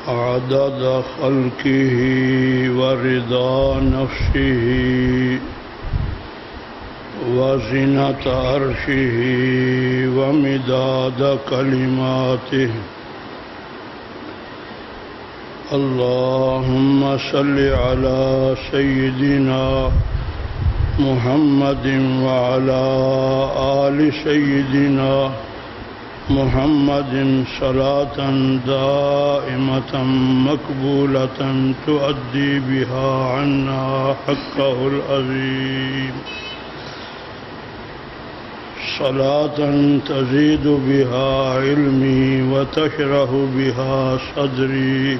عدد خلقه ورضا نفسه وزنة عرشه ومداد كلماته. اللهم صل على سيدنا محمد وعلى آل سيدنا محمد صلاة دائمة مقبولة تؤدي بها عنا حقه العظيم، صلاة تزيد بها علمي وتشرح بها صدري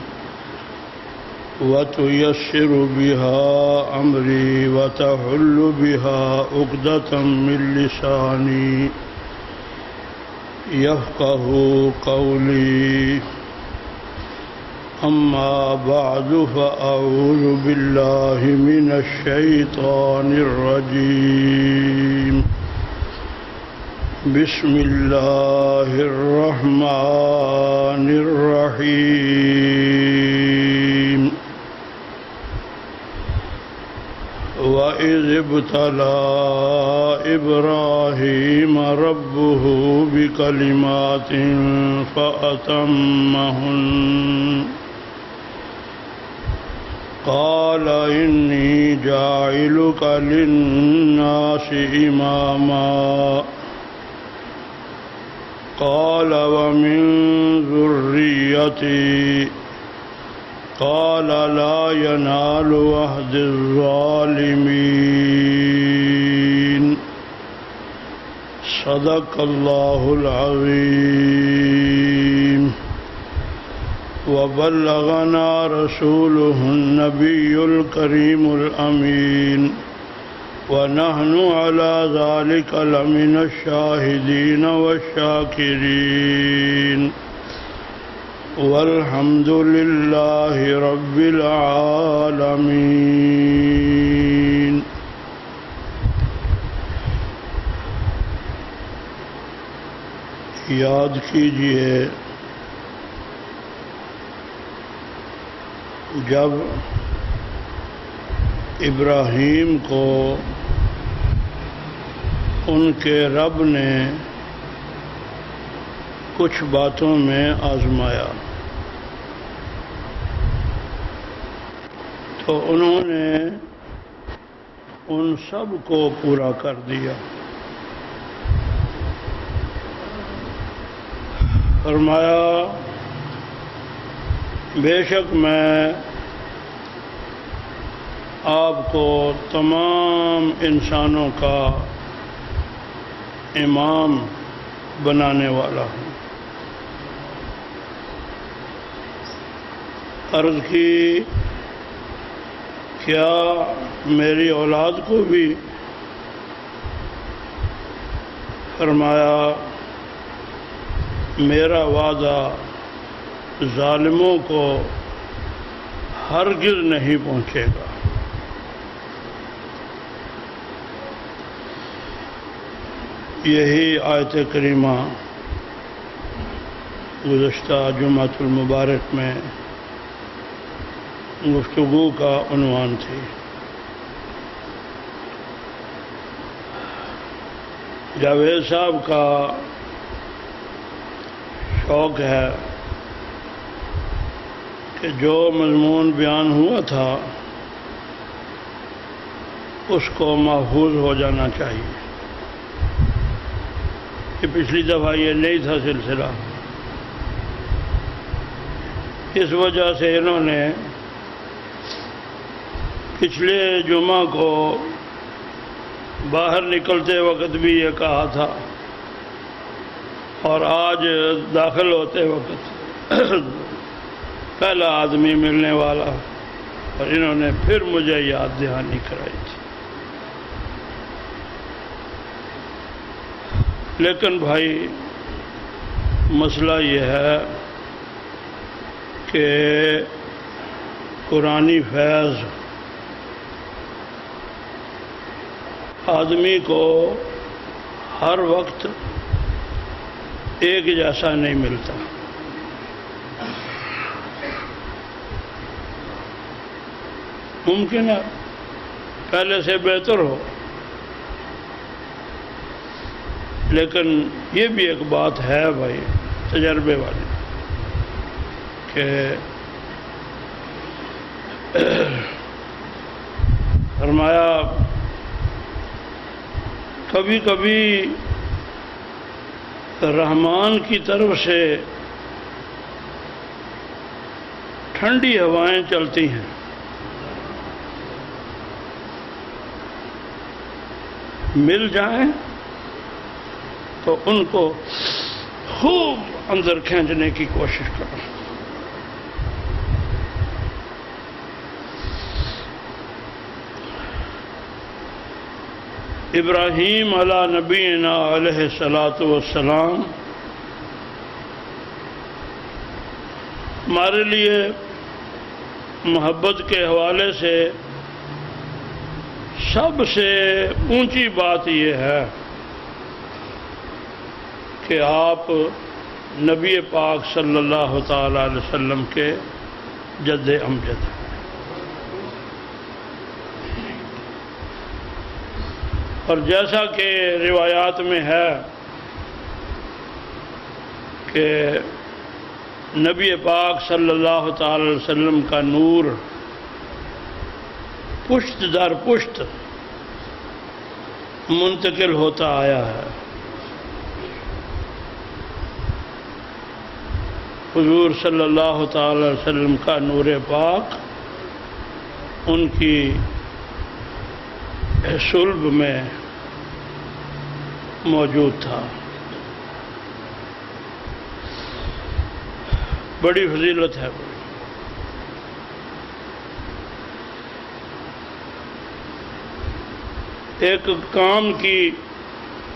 وتيسر بها أمري وتحل بها عقدة من لساني يفقه قولي. أما بعد فأعوذ بالله من الشيطان الرجيم. بسم الله الرحمن الرحيم. وَإِذِ ابْتَلَى إِبْرَاهِيمَ رَبُّهُ بِكَلِمَاتٍ فَأَتَمَّهُنَّ قَالَ إِنِّي جَاعِلُكَ لِلنَّاسِ إِمَامًا قَالَ وَمِن ذُرِّيَّتِي قال لا ينال عهد الظالمين. صدق الله العظيم. وبلغنا رسوله النبي الكريم الأمين، ونحن على ذلك لمن الشاهدين والشاكرين، والحمد لله رب العالمين. یاد کیجئے جب ابراہیم کو ان کے رب نے کچھ باتوں میں آزمایا تو انہوں نے ان سب کو پورا کر دیا. فرمایا بے شک میں آپ کو تمام انسانوں کا امام بنانے والا ہوں. عرض کی کیا میری اولاد کو بھی؟ فرمایا میرا وعدہ ظالموں کو ہرگز نہیں پہنچے گا. یہی آیت کریمہ گزشتہ جمعۃ المبارک میں گفتگو کا عنوان تھی. جاوید صاحب کا شوق ہے کہ جو مضمون بیان ہوا تھا اس کو محفوظ ہو جانا چاہیے. کہ پچھلی دفعہ یہ نہیں تھا سلسلہ، اس وجہ سے انہوں نے پچھلے جمعہ کو باہر نکلتے وقت بھی یہ کہا تھا اور آج داخل ہوتے وقت پہلا آدمی ملنے والا، اور انہوں نے پھر مجھے یاد دہانی کرائی تھی. لیکن بھائی مسئلہ یہ ہے کہ قرآنی فیض آدمی کو ہر وقت ایک جیسا نہیں ملتا. ممکن ہے پہلے سے بہتر ہو، لیکن یہ بھی ایک بات ہے بھائی تجربے والی کہ فرمایا کبھی کبھی رحمان کی طرف سے ٹھنڈی ہوائیں چلتی ہیں، مل جائیں تو ان کو خوب اندر کھینچنے کی کوشش کرو۔ ابراہیم علی نبینا علیہ الصلاۃ والسلام ہمارے لیے محبت کے حوالے سے سب سے اونچی بات یہ ہے کہ آپ نبی پاک صلی اللہ تعالی علیہ وسلم کے جد امجد ہیں، اور جیسا کہ روایات میں ہے کہ نبی پاک صلی اللہ تعالی علیہ وسلم کا نور پشت در پشت منتقل ہوتا آیا ہے۔ حضور صلی اللہ تعالی علیہ وسلم کا نور پاک ان کی صلب میں موجود تھا۔ بڑی فضیلت ہے۔ ایک کام کی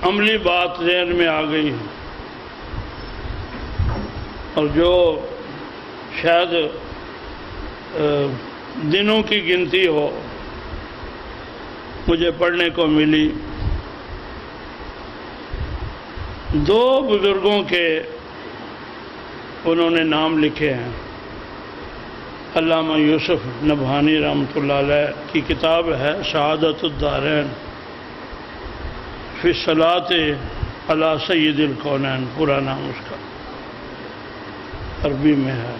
عملی بات ذہن میں آ گئی اور جو شاید دنوں کی گنتی ہو مجھے پڑھنے کو ملی۔ دو بزرگوں کے انہوں نے نام لکھے ہیں۔ علامہ یوسف نبہانی رحمۃ اللہ علیہ کی کتاب ہے سعادت الدارین فی الصلاۃ علی سید الکونین، پورا نام اس کا عربی میں ہے،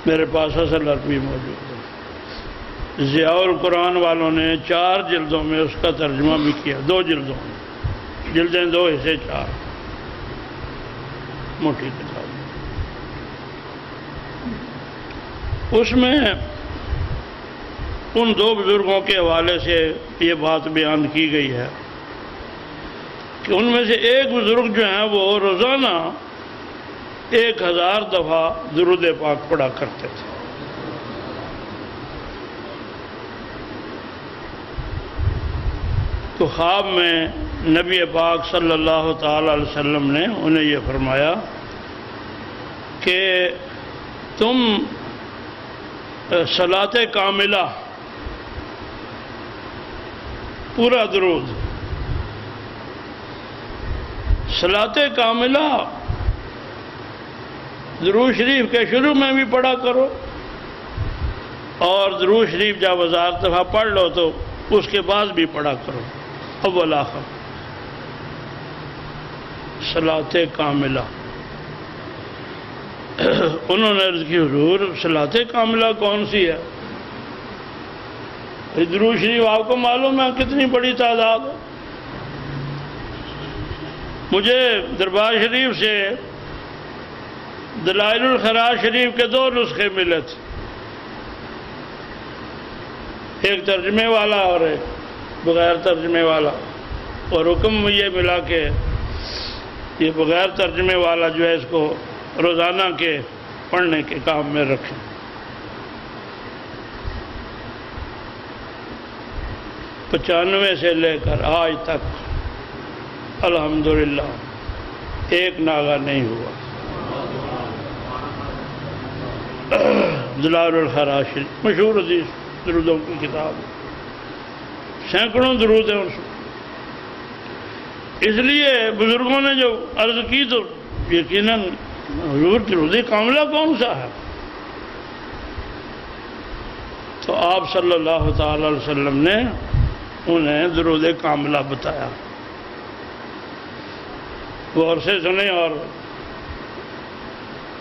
میرے پاس اصل عربی موجود ہے۔ ضیاء القرآن والوں نے 4 جلدوں میں اس کا ترجمہ بھی کیا، 2 جلدوں میں، جلدیں 2 حصے 4، موٹی کتاب۔ اس میں ان 2 بزرگوں کے حوالے سے یہ بات بیان کی گئی ہے کہ ان میں سے ایک بزرگ جو ہیں وہ روزانہ 1000 دفعہ درود پاک پڑھا کرتے تھے۔ تو خواب میں نبی پاک صلی اللہ تعالی علیہ وسلم نے انہیں یہ فرمایا کہ تم صلاۃ کاملہ پورا درود، صلاۃ کاملہ درود شریف کے شروع میں بھی پڑھا کرو، اور درود شریف جب 1000 دفعہ پڑھ لو تو اس کے بعد بھی پڑھا کرو، اول آخر صلاۃ کاملہ۔ انہوں نے عرض کی حضور صلاۃ کاملہ کون سی ہے؟ درود شریف آپ کو معلوم ہے کتنی بڑی تعداد ہے؟ مجھے دربار شریف سے دلائل الخراج شریف کے 2 نسخے ملے تھے، ایک ترجمے والا اور ایک بغیر ترجمے والا، اور حکم یہ ملا کہ یہ بغیر ترجمے والا جو ہے اس کو روزانہ کے پڑھنے کے کام میں رکھیں۔ 95 سے لے کر آج تک الحمدللہ ایک ناغہ نہیں ہوا۔ دلائل الخراج شریف مشہور حدیث درودوں کی کتاب، سینکڑوں درود ہیں اس میں۔ اس لیے بزرگوں نے جو عرض کی تو یقیناً حضور درود کاملہ کون سا ہے؟ تو آپ صلی اللہ تعالی علیہ وسلم نے انہیں درود کاملہ بتایا. غور سے سنیں اور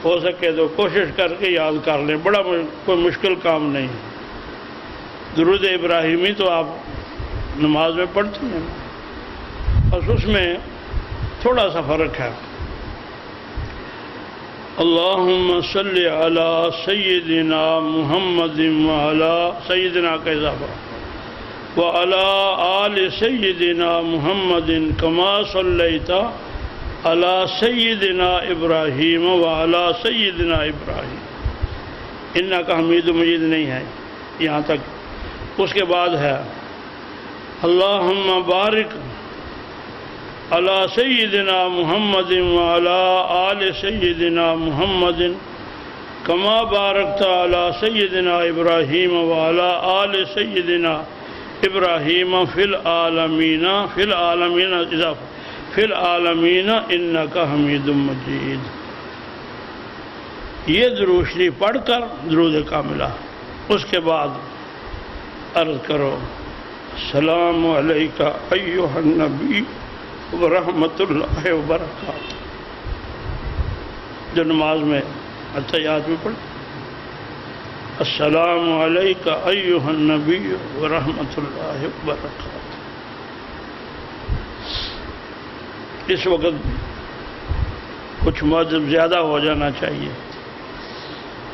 ہو سکے تو کوشش کر کے یاد کر لیں. بڑا کوئی مشکل کام نہیں. درود ابراہیمی تو آپ نماز میں پڑھتے ہیں، بس اس میں تھوڑا سا فرق ہے. اللہم صلی علی سیدنا محمد وعلی سیدنا کا اضافہ وعلی آل سیدنا محمد کما صلیت علی سیدنا ابراہیم وعلی سیدنا ابراہیم. انکا حمید مجید نہیں ہے یہاں تک. اس کے بعد ہے اللہم بارک علی سیدنا محمد وعلی آل سیدنا محمد کما بارکت علی سیدنا ابراہیم وعلی آل سیدنا ابراہیم فی العالمین اضافہ فی العالمین انکا حمید مجید. یہ درود شریف پڑھ کر درود کاملہ. اس کے بعد عرض کرو السلام علیکہ ایھا النبی ورحمۃ اللہ وبرکاتہ. جو نماز میں التحیات میں پڑھ السلام علیکہ ایھا النبی ورحمۃ اللہ وبرکاتہ. اس وقت کچھ مذہب زیادہ ہو جانا چاہیے.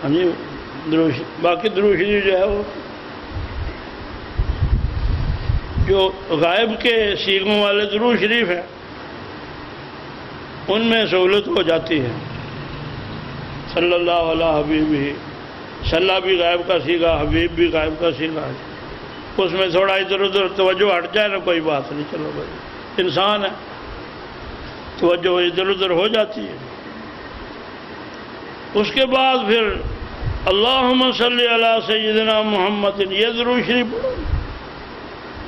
ہاں جی باقی درود شریف جو ہے وہ جو غائب کے سیغوں والے درود شریف ہیں ان میں سہولت ہو جاتی ہے. صلی اللہ علیہ حبیب ہی صلی بھی غائب کا سیغہ، حبیب بھی غائب کا سیغہ ہے. اس میں تھوڑا ادھر ادھر توجہ ہٹ جائے نا کوئی بات نہیں، چلو بھائی انسان ہے، توجہ ادھر ادھر ہو جاتی ہے. اس کے بعد پھر اللہم صلی علی سیدنا محمد یہ درود شریف پڑھو.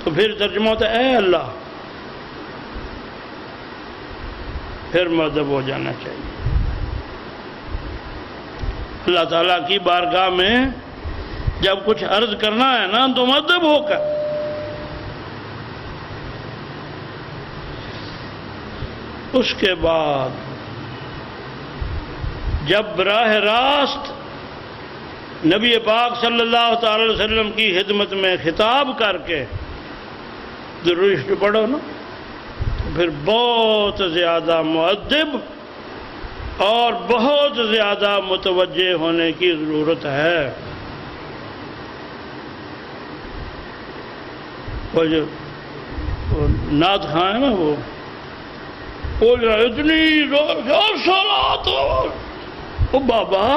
تو پھر ترجمہ ہوتا ہے اے اللہ. پھر مؤدب ہو جانا چاہیے. اللہ تعالیٰ کی بارگاہ میں جب کچھ عرض کرنا ہے نا تو مؤدب ہو کر. اس کے بعد جب براہ راست نبی پاک صلی اللہ تعالی علیہ وسلم کی خدمت میں خطاب کر کے درود شریف پڑھو نا تو پھر بہت زیادہ مؤدب اور بہت زیادہ متوجہ ہونے کی ضرورت ہے. وہ جو نعت خواہ ہے نا وہ اتنی صلوات او بابا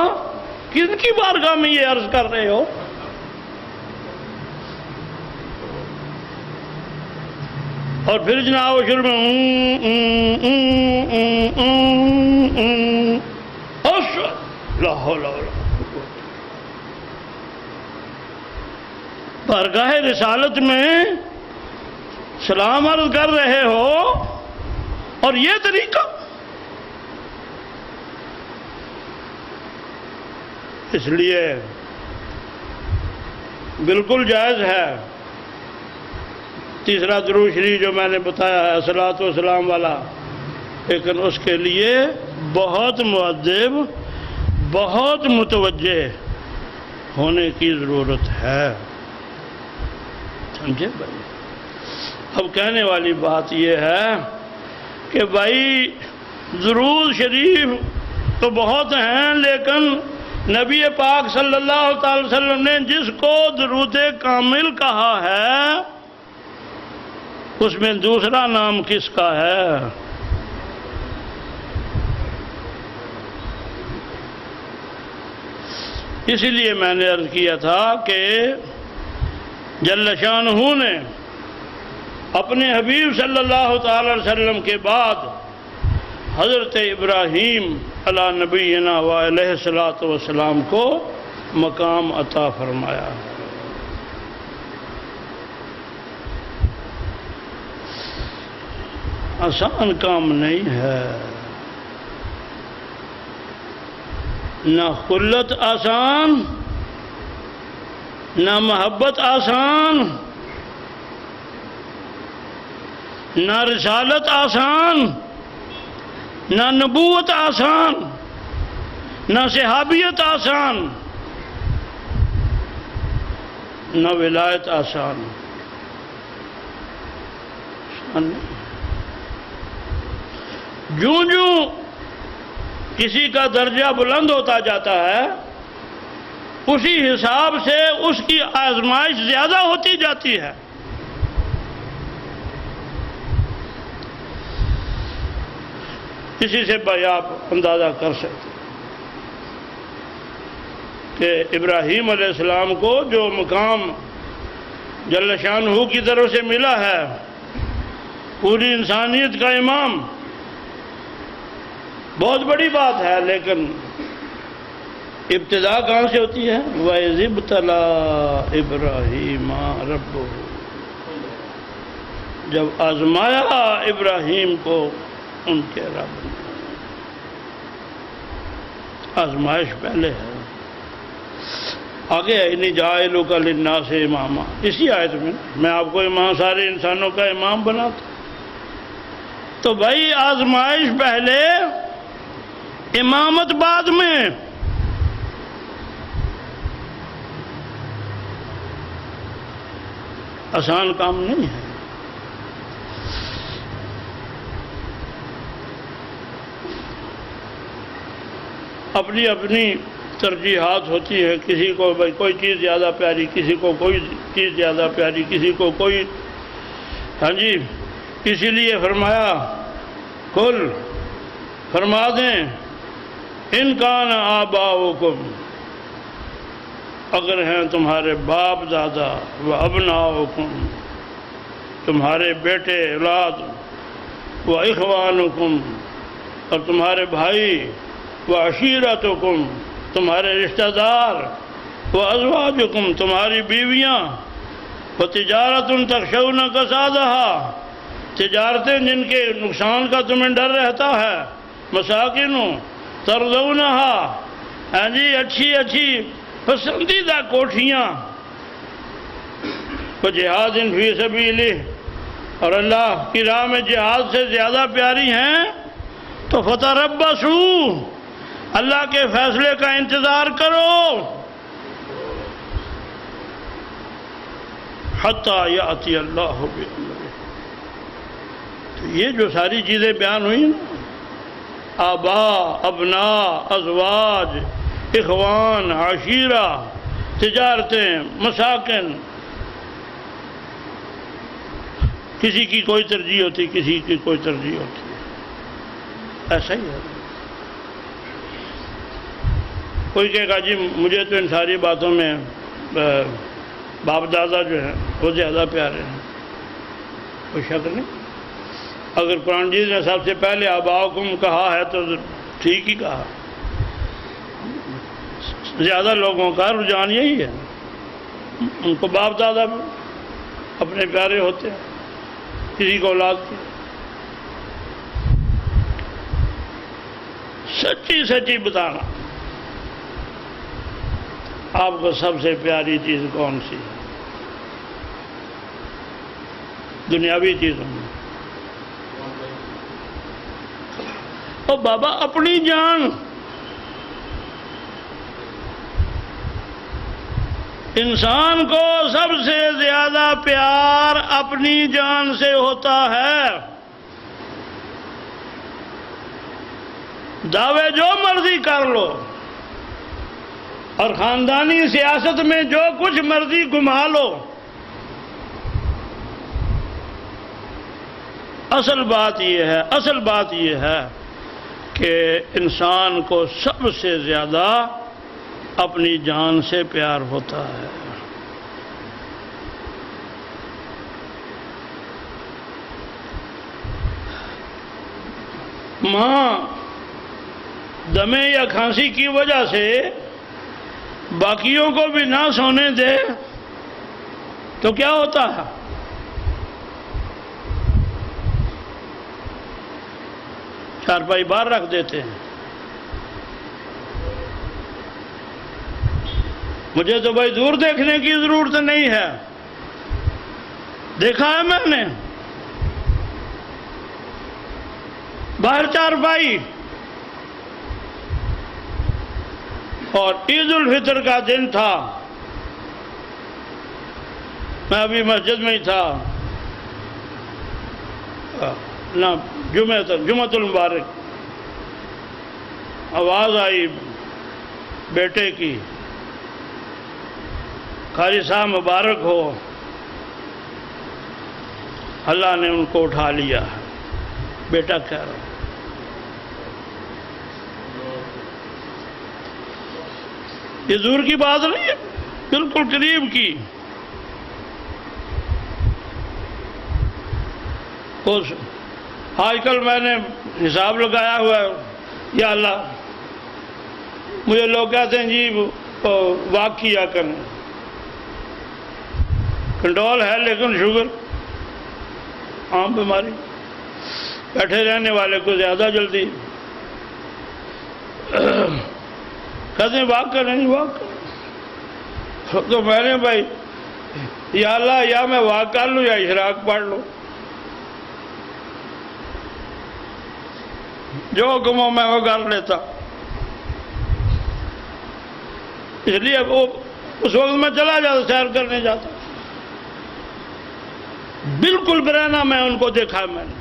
کن کی بارگاہ میں یہ عرض کر رہے ہو؟ اور پھر جناب شروع میں لا حول ولا قوت. بارگاہ رسالت میں سلام عرض کر رہے ہو اور یہ طریقہ. اس لیے بالکل جائز ہے. تیسرا درود شریف جو میں نے بتایا ہے الصلاۃ والسلام والا، لیکن اس کے لیے بہت مؤدب بہت متوجہ ہونے کی ضرورت ہے. سمجھے بھائی؟ اب کہنے والی بات یہ ہے کہ بھائی درود شریف تو بہت ہیں، لیکن نبی پاک صلی اللہ تعالی وسلم نے جس کو درود کامل کہا ہے اس میں دوسرا نام کس کا ہے؟ اسی لیے میں نے عرض کیا تھا کہ جل شانہ نے اپنے حبیب صلی اللہ تعالی وسلم کے بعد حضرت ابراہیم علی نبینا و علیہ الصلوۃ والسلام کو مقام عطا فرمایا. آسان کام نہیں ہے، نہ خلت آسان نہ محبت آسان، نہ رسالت آسان، نہ نبوت آسان، نہ صحابیت آسان، نہ ولایت آسان۔ جوں جوں کسی کا درجہ بلند ہوتا جاتا ہے اسی حساب سے اس کی آزمائش زیادہ ہوتی جاتی ہے۔ اسی سے بھائی آپ اندازہ کر سکتے کہ ابراہیم علیہ السلام کو جو مقام جل شانہ کی طرف سے ملا ہے، پوری انسانیت کا امام، بہت بڑی بات ہے، لیکن ابتدا کہاں سے ہوتی ہے؟ وَإِذِ ابْتَلَىٰ إِبْرَاهِيمَ رَبُّهُ، جب آزمایا ابراہیم کو ان کے رب نے۔ آزمائش پہلے ہے، آگے ہے انی جاعلک للناس اماما، اسی آیت میں آپ کو امام، سارے انسانوں کا امام بناتا۔ تو بھائی آزمائش پہلے، امامت بعد میں۔ آسان کام نہیں ہے۔ اپنی اپنی ترجیحات ہوتی ہے، کسی کو بھائی کوئی چیز زیادہ پیاری، کسی کو کوئی چیز زیادہ پیاری، کسی کو کوئی، ہاں جی، اسی لیے فرمایا کل، فرما دیں ان کان آباؤکم، اگر ہیں تمہارے باپ دادا، و ابناؤکم، تمہارے بیٹے اولاد، و اخوانکم، اور تمہارے بھائی، و عشیرتکم، تمہارے رشتہ دار، و ازواجکم، تمہاری بیویاں، و تجارت تخشون کسادہا، تجارتیں جن کے نقصان کا تمہیں ڈر رہتا ہے، مساکن ترضونہا، ہاں جی، اچھی اچھی پسندیدہ کوٹھیاں، و جہاد فی سبیلہ، اور اللہ کی راہ میں جہاد سے زیادہ پیاری ہیں، تو فتربصوا، اللہ کے فیصلے کا انتظار کرو، حتی یأتی اللہ بأمرہ۔ تو یہ جو ساری چیزیں بیان ہوئی نا، آباء، ابناء، ازواج، اخوان، عشیرہ، تجارتیں، مساکن، کسی کی کوئی ترجیح ہوتی، کسی کی کوئی ترجیح ہوتی، ایسا ہی ہے۔ کوئی کہے گا جی مجھے تو ان ساری باتوں میں باپ دادا جو ہیں وہ زیادہ پیارے ہیں، کوئی شک نہیں۔ اگر قرآن مجید نے سب سے پہلے آباؤکم کہا ہے تو ٹھیک ہی کہا، زیادہ لوگوں کا رجحان یہی ہے، ان کو باپ دادا بھی اپنے پیارے ہوتے ہیں، کسی کو اولاد کی۔ سچی سچی بتانا، آپ کو سب سے پیاری چیز کون سی ہے دنیاوی چیزوں میں؟ او بابا اپنی جان، انسان کو سب سے زیادہ پیار اپنی جان سے ہوتا ہے۔ دعوے جو مرضی کر لو اور خاندانی سیاست میں جو کچھ مرضی گما لو، اصل بات یہ ہے کہ انسان کو سب سے زیادہ اپنی جان سے پیار ہوتا ہے۔ ماں دمے یا کھانسی کی وجہ سے باقیوں کو بھی نہ سونے دے تو کیا ہوتا ہے؟ چارپائی باہر رکھ دیتے ہیں۔ مجھے تو بھائی دور دیکھنے کی ضرورت نہیں ہے، دیکھا ہے میں نے باہر چارپائی، اور عید الفطر کا دن تھا، میں ابھی مسجد میں ہی تھا نا، جمعۃ المبارک، آواز آئی بیٹے کی، قاری صاحب مبارک ہو، اللہ نے ان کو اٹھا لیا، بیٹا کہہ رہا، یہ دور کی بات نہیں ہے، بالکل قریب کی۔ آج کل میں نے حساب لگایا ہوا ہے، یا اللہ مجھے لوگ کہتے ہیں جی واک کیا کریں، کنٹرول ہے لیکن شوگر عام بیماری، بیٹھے رہنے والے کو زیادہ جلدی، کہتے ہیں واک کریں نہیں واک کریں، تو میں نے بھائی یا اللہ یا میں واک کر لوں یا اشراق پڑھ لوں، جو حکم ہو میں وہ کر لیتا، اس لیے وہ اس وقت میں چلا جاتا، سیر کرنے جاتا، بالکل برہنہ میں ان کو دیکھا، میں نے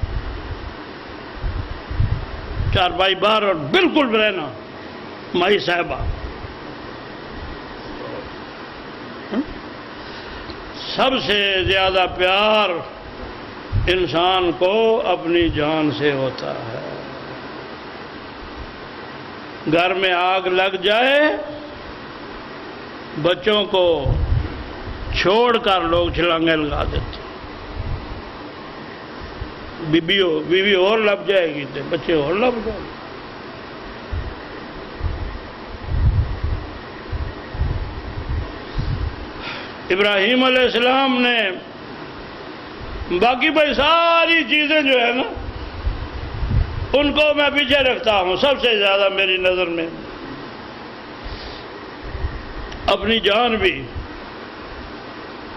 چارپائی باہر اور بالکل برہنہ مائی صاحبہ، سب سے زیادہ پیار انسان کو اپنی جان سے ہوتا ہے، گھر میں آگ لگ جائے بچوں کو چھوڑ کر لوگ چھلانگیں لگا دیتے، بیوی اور لگ جائے گی تو بچے اور لگ جائیں گے۔ ابراہیم علیہ السلام نے، باقی بھائی ساری چیزیں جو ہے نا ان کو میں پیچھے رکھتا ہوں، سب سے زیادہ میری نظر میں اپنی جان بھی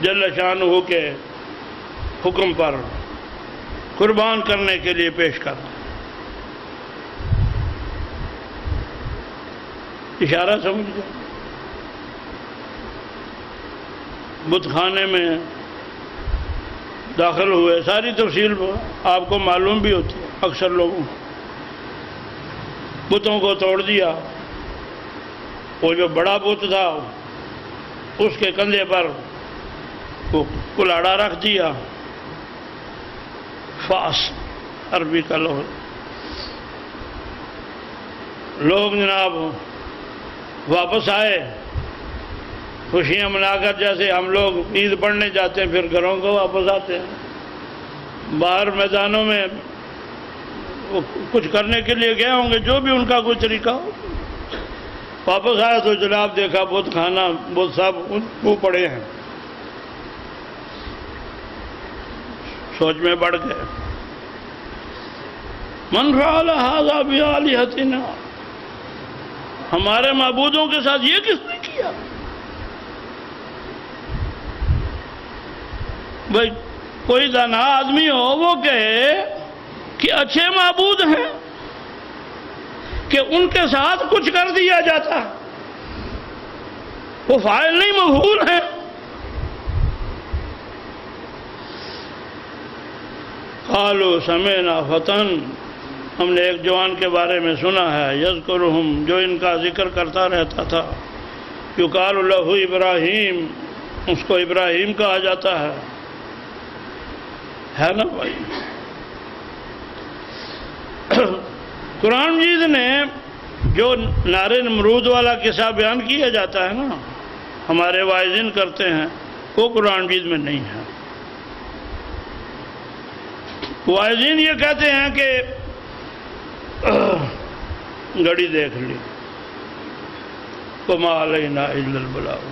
جل شانہ کے حکم پر قربان کرنے کے لیے پیش کرتا، اشارہ سمجھ گئے؟ بت خانے میں داخل ہوئے، ساری تفصیل آپ کو معلوم بھی ہوتی ہے، اکثر لوگوں بتوں کو توڑ دیا، وہ جو بڑا بت تھا اس کے کندھے پر وہ کلاڑا رکھ دیا، فاس عربی کا لفظ، لوگ جناب واپس آئے خوشیاں منا کر، جیسے ہم لوگ عید پڑھنے جاتے ہیں پھر گھروں کو واپس آتے ہیں، باہر میدانوں میں وہ کچھ کرنے کے لیے گئے ہوں گے، جو بھی ان کا کوئی طریقہ ہو، واپس آئے تو جناب دیکھا بت خانہ بت صاحب وہ پڑے ہیں، سوچ میں پڑ گئے، من فعل ھذا بآلہتنا، ہمارے معبودوں کے ساتھ یہ کس نے کیا؟ بھائی کوئی دانا آدمی ہو وہ کہے کہ اچھے معبود ہیں کہ ان کے ساتھ کچھ کر دیا جاتا، وہ فاعل نہیں مفعول ہیں۔ قالوا سمعنا فتن، ہم نے ایک جوان کے بارے میں سنا ہے، یذکرہم، جو ان کا ذکر کرتا رہتا تھا، یقال لہ ابراہیم، اس کو ابراہیم کہا جاتا ہے نا بھائی؟ قرآن مجید نے جو نار نمرود والا قصہ بیان کیا جاتا ہے نا، ہمارے واعظین کرتے ہیں، وہ قرآن مجید میں نہیں ہے۔ واعظین یہ کہتے ہیں کہ گھڑی دیکھ لی، وما علینا الا البلاغ،